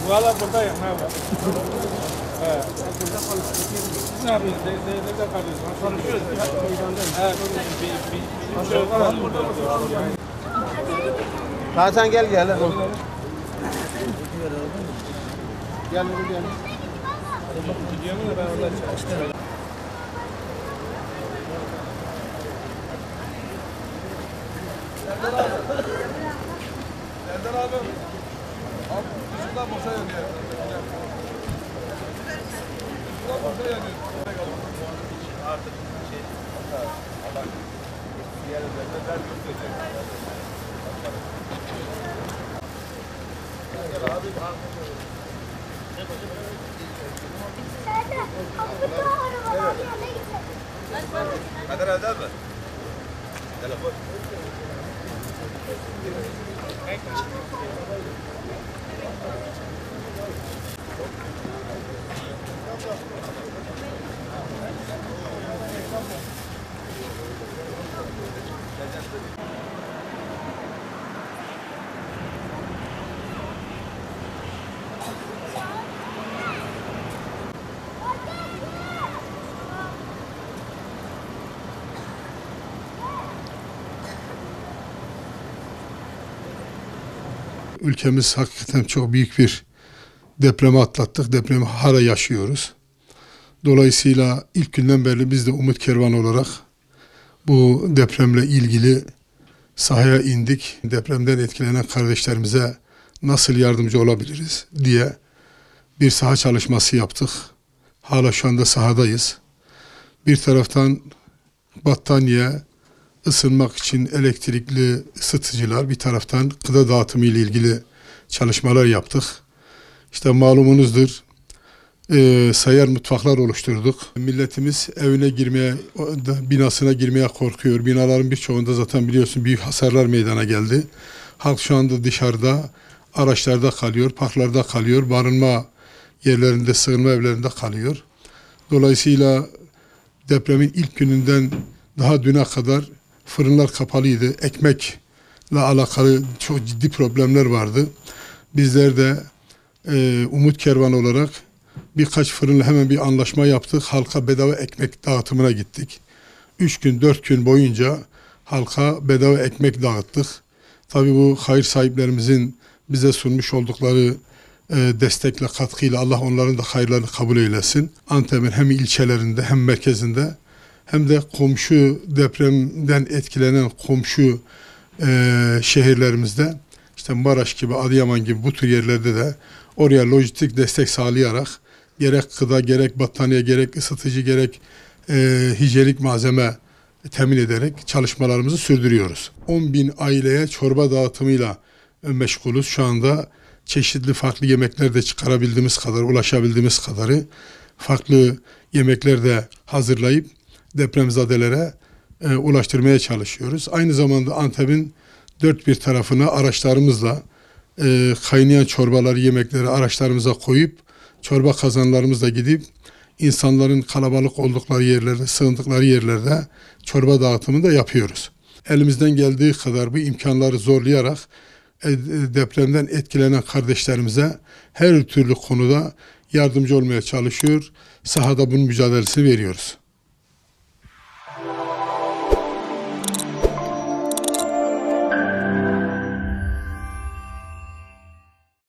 Valla buradayım. Evet. Ne yapıyorsun? Nerede kalıyorsun? Konuşuyoruz. Hasan gel. Gel gel. Gidiyor mu da ben orada çalıştım. Serdar abi. Abi şuradan boşa yanıyor. Şuradan boşa yanıyor. Artık şey. Allah. Diğer üzerinde der gösterecek. Gel abi. Kadir evde mi? Telefon. Ülkemiz hakikaten çok büyük bir depremi atlattık. Depremi hala yaşıyoruz. Dolayısıyla ilk günden beri biz de Umut Kervanı olarak bu depremle ilgili sahaya indik. Depremden etkilenen kardeşlerimize nasıl yardımcı olabiliriz diye bir saha çalışması yaptık. Hala şu anda sahadayız. Bir taraftan battaniye, ısınmak için elektrikli ısıtıcılar, bir taraftan gıda dağıtımı ile ilgili çalışmalar yaptık. İşte malumunuzdur, seyyar mutfaklar oluşturduk. Milletimiz evine girmeye, binasına girmeye korkuyor. Binaların birçoğunda zaten biliyorsun büyük hasarlar meydana geldi. Halk şu anda dışarıda, araçlarda kalıyor, parklarda kalıyor, barınma yerlerinde, sığınma evlerinde kalıyor. Dolayısıyla depremin ilk gününden daha düne kadar fırınlar kapalıydı. Ekmekle alakalı çok ciddi problemler vardı. Bizler de Umut Kervanı olarak birkaç fırınla hemen bir anlaşma yaptık. Halka bedava ekmek dağıtımına gittik. 3 gün, 4 gün boyunca halka bedava ekmek dağıttık. Tabii bu hayır sahiplerimizin bize sunmuş oldukları destekle, katkıyla Allah onların da hayırlarını kabul eylesin. Antep'in hem ilçelerinde hem merkezinde hem de komşu depremden etkilenen komşu şehirlerimizde işte Maraş gibi, Adıyaman gibi bu tür yerlerde de oraya lojistik destek sağlayarak gerek gıda, gerek battaniye, gerek ısıtıcı, gerek hijyenik malzeme temin ederek çalışmalarımızı sürdürüyoruz. 10.000 aileye çorba dağıtımıyla meşgulüz. Şu anda çeşitli farklı yemekler de çıkarabildiğimiz kadar, ulaşabildiğimiz kadarı farklı yemekler de hazırlayıp depremzadelere ulaştırmaya çalışıyoruz. Aynı zamanda Antep'in dört bir tarafına araçlarımızla kaynayan çorbaları, yemekleri araçlarımıza koyup çorba kazanlarımızla gidip insanların kalabalık oldukları yerlerde, sığındıkları yerlerde çorba dağıtımını da yapıyoruz. Elimizden geldiği kadar bu imkanları zorlayarak depremden etkilenen kardeşlerimize her türlü konuda yardımcı olmaya çalışıyor. Sahada bunun mücadelesini veriyoruz.